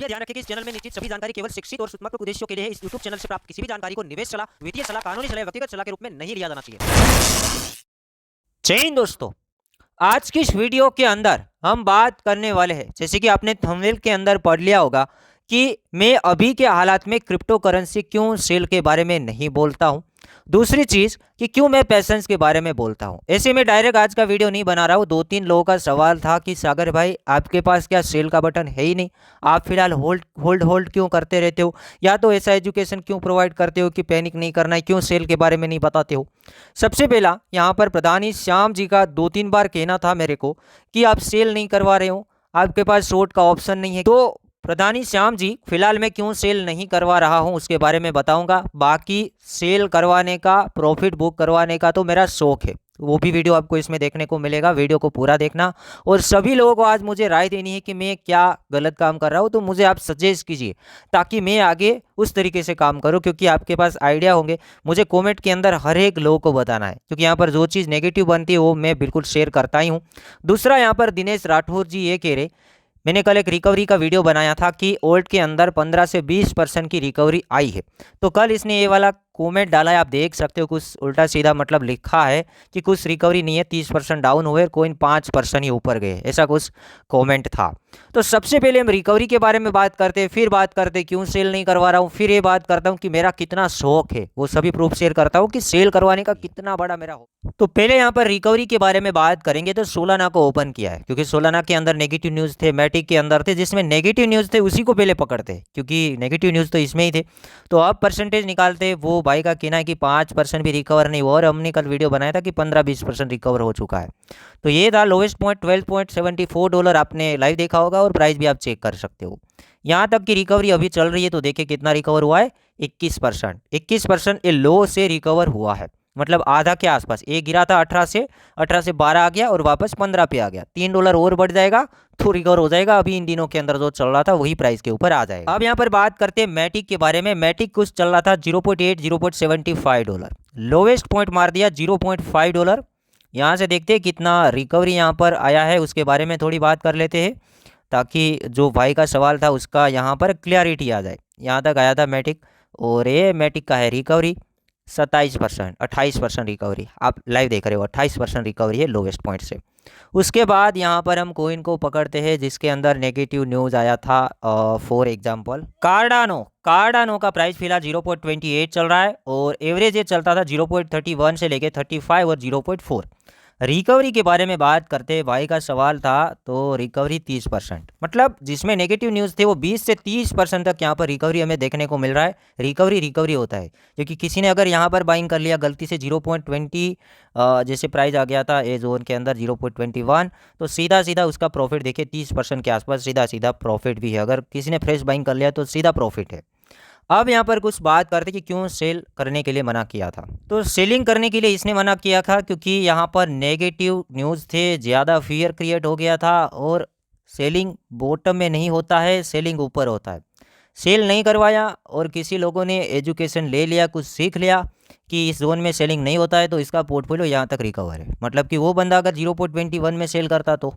कृपया ध्यान रखें कि इस चैनल में निश्चित सभी जानकारी केवल शिक्षित और सूचनात्मक उद्देश्यों के लिए है। इस YouTube चैनल से प्राप्त किसी भी जानकारी को निवेश सलाह, वित्तीय सलाह, कानूनी सलाह, व्यक्तिगत सलाह के रूप में नहीं लिया जाना चाहिए। जय हिंद दोस्तों, आज की इस वीडियो के अंदर हम बात करने वाले हैं, जैसे कि आपने थंबनेल के अंदर पढ़ लिया होगा कि मैं अभी के हालात में क्रिप्टो करेंसी क्यों सेल के बारे में नहीं बोलता हूं। दूसरी चीज कि क्यों मैं पैसेंस के बारे में बोलता हूं। ऐसे में डायरेक्ट आज का वीडियो नहीं बना रहा हूं। दो तीन लोगों का सवाल था कि सागर भाई आपके पास क्या सेल का बटन है ही नहीं, आप फिलहाल होल्ड होल्ड होल्ड क्यों करते रहते हो, या तो ऐसा एजुकेशन क्यों प्रोवाइड करते हो कि पैनिक नहीं करना है, क्यों सेल के बारे में नहीं बताते हो। सबसे पहला यहाँ पर प्रधानी श्याम जी का दो तीन बार कहना था मेरे को कि आप सेल नहीं करवा रहे हो, आपके पास शॉर्ट का ऑप्शन नहीं है। तो प्रधानी श्याम जी फिलहाल मैं क्यों सेल नहीं करवा रहा हूं उसके बारे में बताऊंगा। बाकी सेल करवाने का, प्रॉफिट बुक करवाने का तो मेरा शौक है, वो भी वीडियो आपको इसमें देखने को मिलेगा। वीडियो को पूरा देखना। और सभी लोगों को आज मुझे राय देनी है कि मैं क्या गलत काम कर रहा हूं, तो मुझे आप सजेस्ट कीजिए ताकि मैं आगे उस तरीके से काम करूं, क्योंकि आपके पास आइडिया होंगे। मुझे कमेंट के अंदर हर एक लोगों को बताना है, क्योंकि यहाँ पर जो चीज़ नेगेटिव बनती है वो मैं बिल्कुल शेयर करता ही हूँ। दूसरा, यहाँ पर दिनेश राठौर जी ये कह रहे, मैंने कल एक रिकवरी का वीडियो बनाया था कि ओल्ट के अंदर 15 से 20% की रिकवरी आई है। तो कल इसने ये वाला कमेंट डाला है, आप देख सकते हो, कुछ उल्टा सीधा मतलब लिखा है कि कुछ रिकवरी नहीं है, 30% डाउन हुए, कोइन 5% ही ऊपर गए, ऐसा कुछ कमेंट था। तो सबसे पहले हम रिकवरी के बारे में बात करते हैं, फिर बात करते हैं क्यों सेल नहीं करवा रहा हूँ, फिर ये बात करता हूँ कि मेरा कितना शौक है, वो सभी प्रूफ शेयर करता हूँ कि सेल करवाने का कितना बड़ा मेरा हो। तो पहले यहाँ पर रिकवरी के बारे में बात करेंगे। तो सोलाना को ओपन किया है, क्योंकि सोलाना के अंदर नेगेटिव न्यूज़ थे, मैटिक के अंदर थे, जिसमें नेगेटिव न्यूज़ थे उसी को पहले पकड़ते, क्योंकि नेगेटिव न्यूज़ तो इसमें ही थे। तो अब परसेंटेज निकालते, वो भाई का कहना है कि 5% भी रिकवर नहीं हुआ, और हमने कल वीडियो बनाया था कि 15-20% रिकवर हो चुका है। तो ये था लोवेस्ट पॉइंट $12.74, आपने लाइव देखा होगा, और प्राइस भी आप चेक कर सकते हो। यहाँ तक की रिकवरी अभी चल रही है, तो देखिए कितना रिकवर हुआ है, 21%। ये लो से रिकवर हुआ है, मतलब आधा के आसपास। एक गिरा था 18 से 12 आ गया, और वापस 15 पे आ गया। $3 और बढ़ जाएगा तो रिकवर हो जाएगा। अभी इन दिनों के अंदर जो चल रहा था वही प्राइस के ऊपर आ जाएगा। अब यहाँ पर बात करते हैं मैटिक के बारे में। मैटिक कुछ चल रहा था 0.8, $0.75। लोवेस्ट पॉइंट मार दिया $0.5। यहाँ से देखते हैं कितना रिकवरी यहाँ पर आया है, उसके बारे में थोड़ी बात कर लेते हैं, ताकि जो भाई का सवाल था उसका यहाँ पर क्लियरिटी आ जाए। यहाँ तक आया था मैटिक, और ये मैटिक का है रिकवरी 27%, 28% रिकवरी। आप लाइव देख रहे हो, 28% रिकवरी है लोवेस्ट पॉइंट से। उसके बाद यहाँ पर हम कोइन को पकड़ते हैं जिसके अंदर नेगेटिव न्यूज़ आया था। फॉर एग्जांपल कार्डानो का प्राइस फिलहाल 0.28 चल रहा है, और एवरेज ये चलता था 0.31 से लेके 35 और 0.4। रिकवरी के बारे में बात करते, भाई का सवाल था, तो रिकवरी 30%, मतलब जिसमें नेगेटिव न्यूज़ थे वो 20 से 30% तक यहाँ पर रिकवरी हमें देखने को मिल रहा है। रिकवरी होता है, क्योंकि किसी ने अगर यहाँ पर बाइंग कर लिया गलती से 0.20, जैसे प्राइस आ गया था ए जोन के अंदर 0.21, तो सीधा सीधा उसका प्रॉफिट देखिए 30% के आसपास सीधा प्रॉफिट भी है। अगर किसी ने फ्रेश बाइंग कर लिया तो सीधा प्रॉफिट है। अब यहाँ पर कुछ बात करते कि क्यों सेल करने के लिए मना किया था। तो सेलिंग करने के लिए इसने मना किया था क्योंकि यहाँ पर नेगेटिव न्यूज़ थे, ज़्यादा फियर क्रिएट हो गया था, और सेलिंग बॉटम में नहीं होता है, सेलिंग ऊपर होता है। सेल नहीं करवाया, और किसी लोगों ने एजुकेशन ले लिया, कुछ सीख लिया कि इस जोन में सेलिंग नहीं होता है, तो इसका पोर्टफोलियो यहाँ तक रिकवर है। मतलब कि वो बंदा अगर 0.21 में सेल करता तो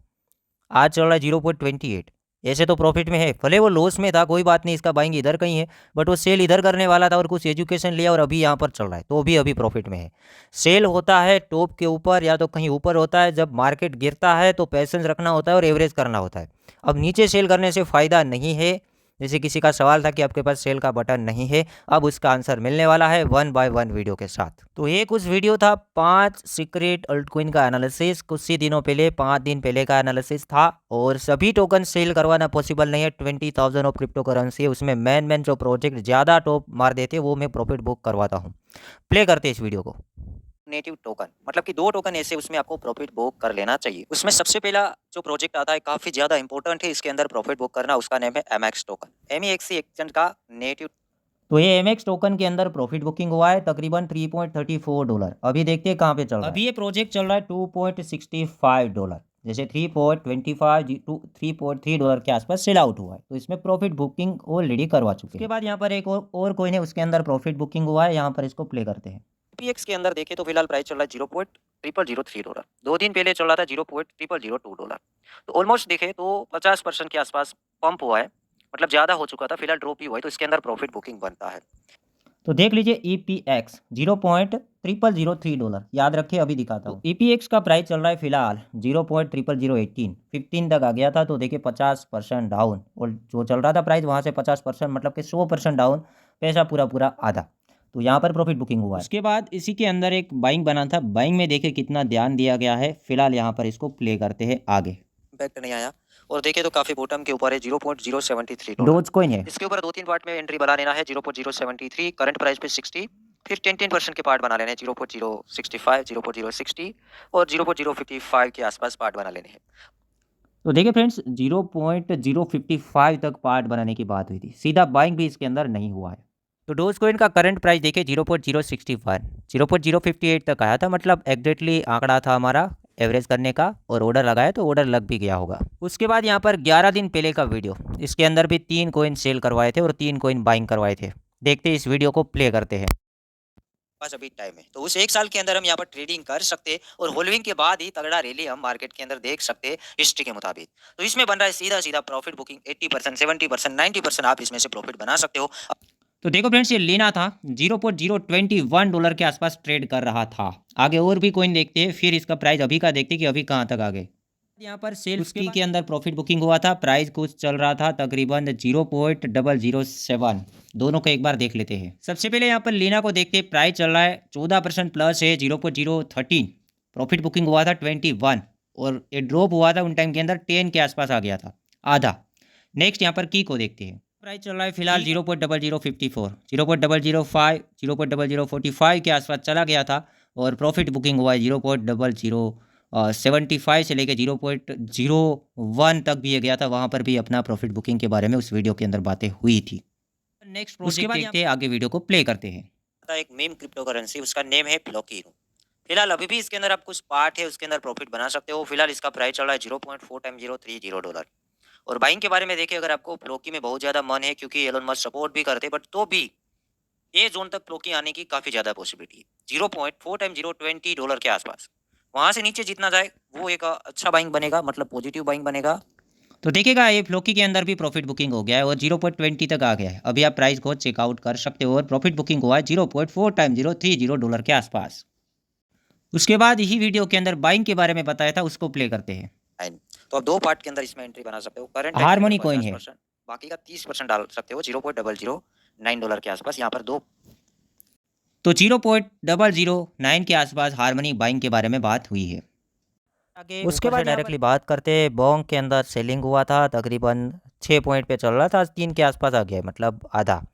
आज चल रहा है 0.28, ऐसे तो प्रॉफिट में है। भले वो लॉस में था, कोई बात नहीं, इसका बाइंग इधर कहीं है, बट वो सेल इधर करने वाला था और कुछ एजुकेशन लिया और अभी यहाँ पर चल रहा है, तो अभी प्रॉफिट में है। सेल होता है टॉप के ऊपर या तो कहीं ऊपर होता है, जब मार्केट गिरता है तो पेशेंस रखना होता है और एवरेज करना होता है। अब नीचे सेल करने से फ़ायदा नहीं है। जैसे किसी का सवाल था कि आपके पास सेल का बटन नहीं है, अब उसका आंसर मिलने वाला है 1 बाय 1 वीडियो के साथ। तो ये कुछ वीडियो था 5 सीक्रेट अल्टकॉइन का एनालिसिस, कुछ ही दिनों पहले, 5 दिन पहले का एनालिसिस था, और सभी टोकन सेल करवाना पॉसिबल नहीं है। 20,000 ऑफ क्रिप्टो करेंसी है, उसमें मेन जो प्रोजेक्ट ज़्यादा टॉप मार देते वो मैं प्रॉफिट बुक करवाता हूँ। प्ले करते इस वीडियो को। नेटिव टोकन, मतलब कि 2 टोकन ऐसे उसमें आपको प्रॉफिट बुक कर लेना चाहिए। उसमें सबसे पहला जो प्रोजेक्ट आता है काफी ज्यादा इंपॉर्टेंट है इसके अंदर प्रॉफिट बुक करना, उसका नेम है एमएक्स टोकन, MEXC एक्सचेंज का नेटिव। तो ये एमएक्स टोकन के अंदर प्रॉफिट बुकिंग हुआ है तकरीबन $3.34। अभी देखते हैं कहाँ पे चल रहा है। अभी ये प्रोजेक्ट चल रहा है $2.65, जैसे 3.25 टू $3.3 के आसपास सेल आउट हुआ है, तो इसमें प्रॉफिट बुकिंग ऑलरेडी करवा चुके हैं। उसके बाद यहाँ पर एक और कोइन है, उसके अंदर प्रॉफिट बुकिंग हुआ है, यहाँ पर इसको प्ले करते हैं। PX के अंदर देखें तो फिलहाल प्राइस चल रहा है $0.0003। 2 दिन पहले चल रहा था $0.0002। तो ऑलमोस्ट देखें तो 50% के आसपास पंप हुआ है, मतलब ज़्यादा हो चुका था, फिलहाल ड्रॉप ही हुआ है, तो इसके अंदर प्रॉफिट बुकिंग बनता है। तो देख लीजिए EPX $0.0003, याद रखिए अभी दिखाता हूँ। EPX का प्राइस चल रहा है फिलहाल 0.0018, 15 तक आ गया था, तो देखिए 50% डाउन, और जो चल रहा था प्राइस वहाँ से 50% मतलब कि 100% डाउन, पैसा पूरा पूरा आधा। तो यहाँ पर प्रॉफिट बुकिंग हुआ है। उसके बाद इसी के अंदर एक बाइंग बना था, बाइंग में देखिए कितना ध्यान दिया गया है। फिलहाल यहाँ पर इसको प्ले करते हैं आगे। इम्पैक्ट नहीं आया और देखिए तो काफी बॉटम के ऊपर है 0.073 डोज कॉइन है। इसके ऊपर 2-3 पार्ट में एंट्री बना लेना है 0.073 करंट प्राइस पे 60, फिर 10% के पार्ट बना लेने हैं 0.065, 0.060 और 0.055 के आसपास पार्ट बना लेने हैं। तो देखिए फ्रेंड्स 0.055 तक पार्ट बनाने की बात हुई थी, सीधा बाइंग भी इसके अंदर नहीं हुआ है। तो डोज कॉइन का करंट प्राइस देखिए 0.061, 0.058 तक आया था, मतलब एग्जैक्टली आंकड़ा था हमारा एवरेज करने का, और ऑर्डर लगाया तो ऑर्डर लग भी गया होगा। उसके बाद यहाँ पर 11 दिन पहले का वीडियो, इसके अंदर भी 3 कॉइन सेल करवाए थे और 3 कॉइन बाइंग करवाए थे। देखते इस वीडियो को प्ले करते हैं। बस अभी टाइम है, तो उस एक साल के अंदर हम यहाँ पर ट्रेडिंग कर सकते हैं और होल्डिंग के बाद ही तगड़ा रैली हम मार्केट के अंदर देख सकते हैं हिस्ट्री के मुताबिक। तो इसमें बन रहा है सीधा सीधा प्रॉफिट बुकिंग 80%, 70%, 90% आप इसमें से प्रॉफिट बना सकते हो। तो देखो फ्रेंड्स ये लेना था, $0.021 के आसपास ट्रेड कर रहा था। आगे और भी कोइन देखते हैं, फिर इसका प्राइस अभी का देखते हैं कि अभी कहाँ तक आ गए। यहाँ पर सेल्स की के अंदर प्रॉफिट बुकिंग हुआ था, प्राइस कुछ चल रहा था तकरीबन 0.007। दोनों को एक बार देख लेते हैं। सबसे पहले यहाँ पर लीना को देखते हैं, प्राइस चल रहा है 14% प्लस है 0.013, प्रॉफिट बुकिंग हुआ था 21, और ये ड्रॉप हुआ था उन टाइम के अंदर 10 के आसपास आ गया था, आधा। नेक्स्ट यहाँ पर की को देखते हैं, प्राइस चल रहा है फिलहाल 0.0054, 0.005, 0.0045 के आसपास चला गया था, और प्रॉफिट बुकिंग हुआ है 0.0075 से लेकर 0.01 तक भी ये गया था, वहाँ पर भी अपना प्रॉफिट बुकिंग के बारे में उस वीडियो के अंदर बातें हुई थी। नेक्स्ट प्रोजेक्ट देखते हैं, आगे वीडियो को प्ले करते हैं। एक मीम क्रिप्टो करेंसी, उसका नेम है फ्लोकी। फिलहाल अभी भी इसके अंदर आप कुछ पार्ट है उसके अंदर प्रॉफिट बना सकते हो। फिलहाल इसका प्राइस चल रहा है 0.4 टाइम $0.30। और बाइंग के बारे में देखिए, अगर आपको फ्लोकी में बहुत ज्यादा मन है, क्योंकि एलोन मस्क सपोर्ट भी करते, बट तो भी ये जोन तक फ्लोकी आने की काफी ज्यादा पॉसिबिलिटी है, 0.4 टाइम $0.20 के आसपास। वहां से नीचे जितना जाए वो एक अच्छा बाइंग बनेगा, मतलब पॉजिटिव बाइंग बनेगा। तो देखिएगा ये फ्लोकी के अंदर भी प्रॉफिट बुकिंग हो गया है और 0.20 तक आ गया है। अभी आप प्राइस को चेकआउट कर सकते हो, और प्रॉफिट बुकिंग हुआ है 0.4 टाइम $0.30 के आसपास। उसके बाद यही वीडियो के अंदर बाइंग के बारे में बताया था, उसको प्ले करते हैं। तो आप 2 पार्ट के अंदर इसमें एंट्री बना सकते हो। करंट हार्मनी कॉइन है, बाकी का 30% डाल सकते हो, $0.009 के आसपास। यहाँ पर 2 तो 0.009 के आसपास हार्मनी बाइंग के बारे में बात हुई है। आगे उसके बाद डायरेक्टली बात करते हैं, बोंग के अंदर सेलिंग हुआ था, तकरीबन 6 पॉइंट पे चल रहा था, 3 के आसपास आ गया, मतलब आधा।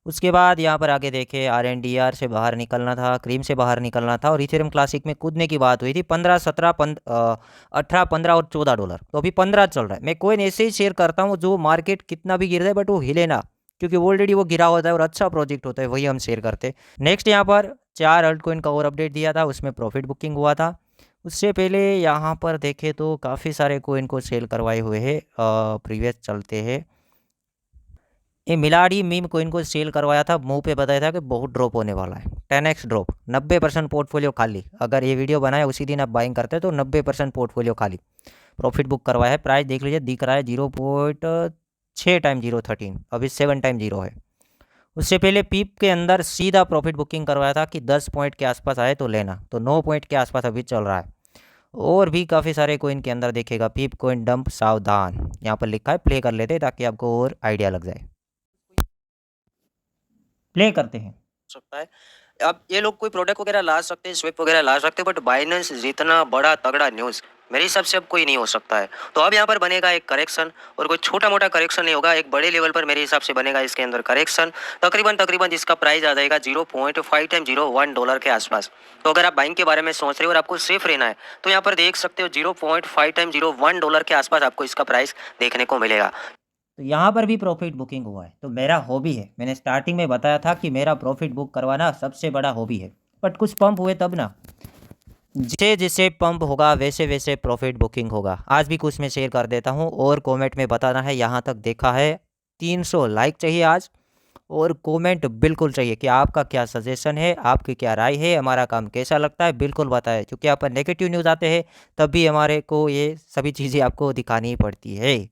उसके बाद यहाँ पर आगे देखे RNDR से बाहर निकलना था, क्रीम से बाहर निकलना था, और इथेरियम क्लासिक में कूदने की बात हुई थी 15, 17, 18, 15 और $14। तो अभी 15 चल रहा है। मैं कोइन ऐसे ही शेयर करता हूँ जो मार्केट कितना भी गिर जाए बट वो हिले ना, क्योंकि ऑलरेडी वो गिरा होता है और अच्छा प्रोजेक्ट होता है, वही हम शेयर करते हैं। नेक्स्ट यहाँ पर 4 अल्ट कोइन का और अपडेट दिया था, उसमें प्रॉफिट बुकिंग हुआ था। उससे पहले यहाँ पर देखे तो काफ़ी सारे कोइन को सेल करवाए हुए हैं। प्रीवियस चलते हैं, ये मिलाडी मीम कोइन को सेल करवाया था, मुंह पे बताया था कि बहुत ड्रॉप होने वाला है, 10x ड्रॉप, 90% पोर्टफोलियो खाली। अगर ये वीडियो बनाया उसी दिन आप बाइंग करते हैं तो 90% पोर्टफोलियो खाली। प्रॉफिट बुक करवाया है, प्राइस देख लीजिए दिख रहा है 0.6 टाइम 0.13, अभी 7 टाइम 0 है। उससे पहले पीप के अंदर सीधा प्रॉफिट बुकिंग करवाया था कि 10 पॉइंट के आसपास आए तो लेना, तो 9 पॉइंट के आसपास अभी चल रहा है। और भी काफ़ी सारे कोइन के अंदर देखेगा, पीप कोइन डंप सावधान यहाँ पर लिखा है, प्ले कर लेते हैं ताकि आपको और आइडिया लग जाए। प्ले करते हैं। सकता है अब ये लोग कोई प्रोडक्ट वगैरह ला सकते हैं, स्विप वगैरह ला सकते हैं, बट बाइनेंस जितना बड़ा तगड़ा न्यूज़ मेरे हिसाब से अब कोई नहीं हो सकता है। तो अब यहाँ पर बनेगा एक करेक्शन, और कोई छोटा मोटा करेक्शन नहीं होगा, एक बड़े लेवल पर मेरे हिसाब से बनेगा इसके अंदर करेक्शन। तकरीबन इसका प्राइस आ जाएगा 0.5 टाइम $0.01 के आसपास। तो अगर आप बाइंग के बारे में सोच रहे हो और आपको सेफ रहना है तो यहाँ पर देख सकते हो 0.5 टाइम $0.01 के आसपास आपको इसका प्राइस देखने को मिलेगा। तो यहाँ पर भी प्रॉफिट बुकिंग हुआ है, तो मेरा हॉबी है, मैंने स्टार्टिंग में बताया था कि मेरा प्रॉफिट बुक करवाना सबसे बड़ा हॉबी है, बट कुछ पंप हुए तब ना, जैसे जैसे पंप होगा वैसे वैसे प्रॉफिट बुकिंग होगा। आज भी कुछ मैं शेयर कर देता हूँ, और कमेंट में बताना है यहाँ तक देखा है। 300 लाइक चाहिए आज, और कमेंट बिल्कुल चाहिए कि आपका क्या सजेशन है, आपकी क्या राय है, हमारा काम कैसा लगता है, बिल्कुल बताएं, क्योंकि आप नेगेटिव न्यूज़ आते हैं तब भी हमारे को ये सभी चीज़ें आपको दिखानी पड़ती है।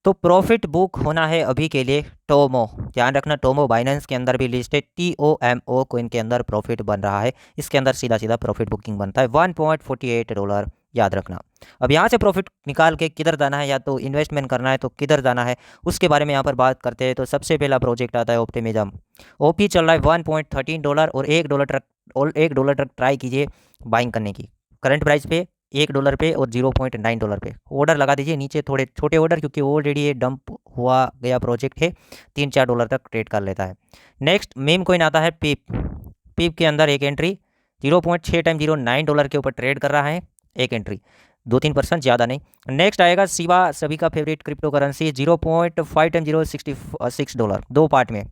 तो प्रॉफिट बुक होना है अभी के लिए टोमो, ध्यान रखना टोमो बाइनेंस के अंदर भी लिस्ट है, TOMO कोइन के अंदर प्रॉफिट बन रहा है, इसके अंदर सीधा सीधा प्रॉफिट बुकिंग बनता है $1.48, याद रखना। अब यहाँ से प्रॉफिट निकाल के किधर जाना है, या तो इन्वेस्टमेंट करना है तो किधर जाना है, उसके बारे में यहाँ पर बात करते हैं। तो सबसे पहला प्रोजेक्ट आता है ऑप्टिमिज्म, OP चल रहा है $1.13 और $1 तक ट्राई कीजिए बाइंग करने की, करंट प्राइस पे $1 पे और $0.9 पे ऑर्डर लगा दीजिए नीचे, थोड़े छोटे ऑर्डर, क्योंकि ऑलरेडी ये डंप हुआ गया प्रोजेक्ट है, $3-4 तक ट्रेड कर लेता है। नेक्स्ट मीम कोइन आता है पीप के अंदर एक एंट्री 0.6 टाइम $09 के ऊपर ट्रेड कर रहा है, एक एंट्री 2-3%, ज़्यादा नहीं। नेक्स्ट आएगा सिवा, सभी का फेवरेट क्रिप्टो करेंसी, 0.5 टाइम $0.66, दो पार्ट में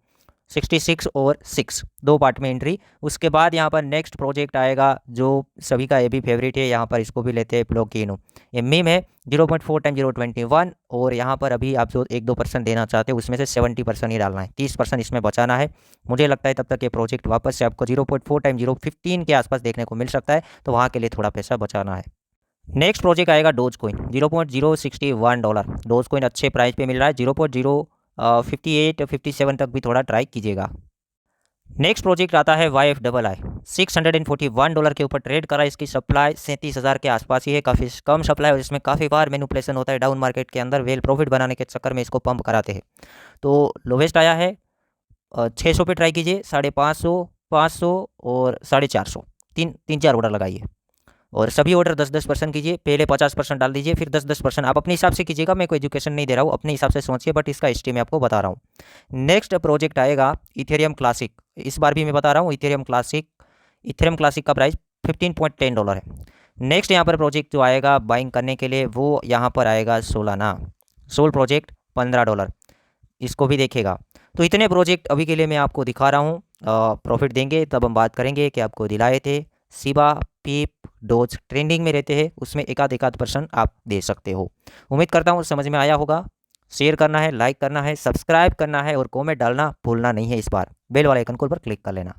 66 और 6, दो पार्ट में एंट्री। उसके बाद यहाँ पर नेक्स्ट प्रोजेक्ट आएगा जो सभी का ये भी फेवरेट है, यहाँ पर इसको भी लेते हैं ब्लॉकिनो, ये मीम है 0.4 टाइम $0.21, और यहाँ पर अभी आप जो 1-2% देना चाहते हो उसमें से 70% ही डालना है, 30% इसमें बचाना है। मुझे लगता है तब तक ये प्रोजेक्ट वापस से आपको 0.4 टाइम $0.15 के आसपास देखने को मिल सकता है, तो वहाँ के लिए थोड़ा पैसा बचाना है। नेक्स्ट प्रोजेक्ट आएगा डोज कोइन, $0.061, डोज कोइन अच्छे प्राइस पे मिल रहा है, 0.058-57 तक भी थोड़ा ट्राई कीजिएगा। नेक्स्ट प्रोजेक्ट आता है YFII, $641 के ऊपर ट्रेड करा, इसकी सप्लाई 37,000 के आसपास ही है, काफ़ी कम सप्लाई है, इसमें काफ़ी बार मैनिपुलेशन होता है डाउन मार्केट के अंदर, वेल प्रॉफिट बनाने के चक्कर में इसको पंप कराते हैं। तो लोवेस्ट आया है 600 पे ट्राई कीजिए, 550, 500 और 450, 3-4 ऑर्डर लगाइए, और सभी ऑर्डर 10-10% कीजिए, पहले 50% डाल दीजिए, फिर 10-10%, आप अपने हिसाब से कीजिएगा, मैं कोई एजुकेशन नहीं दे रहा हूँ, अपने हिसाब से सोचिए, बट इसका हिस्ट्री मैं आपको बता रहा हूँ। नेक्स्ट प्रोजेक्ट आएगा इथेरियम क्लासिक, इस बार भी मैं बता रहा हूँ इथेरियम क्लासिक का प्राइस $15.10 है। नेक्स्ट यहाँ पर प्रोजेक्ट जो आएगा बाइंग करने के लिए वो यहाँ पर आएगा सोल प्रोजेक्ट $15, इसको भी देखेगा। तो इतने प्रोजेक्ट अभी के लिए मैं आपको दिखा रहा हूँ, प्रॉफिट देंगे तब हम बात करेंगे कि आपको दिलाए थे। सिबा, पीप, डोज ट्रेंडिंग में रहते हैं, उसमें एकाध % आप दे सकते हो। उम्मीद करता हूँ समझ में आया होगा। शेयर करना है, लाइक करना है, सब्सक्राइब करना है और कमेंट डालना भूलना नहीं है। इस बार बेल वाले आइकन को पर क्लिक कर लेना।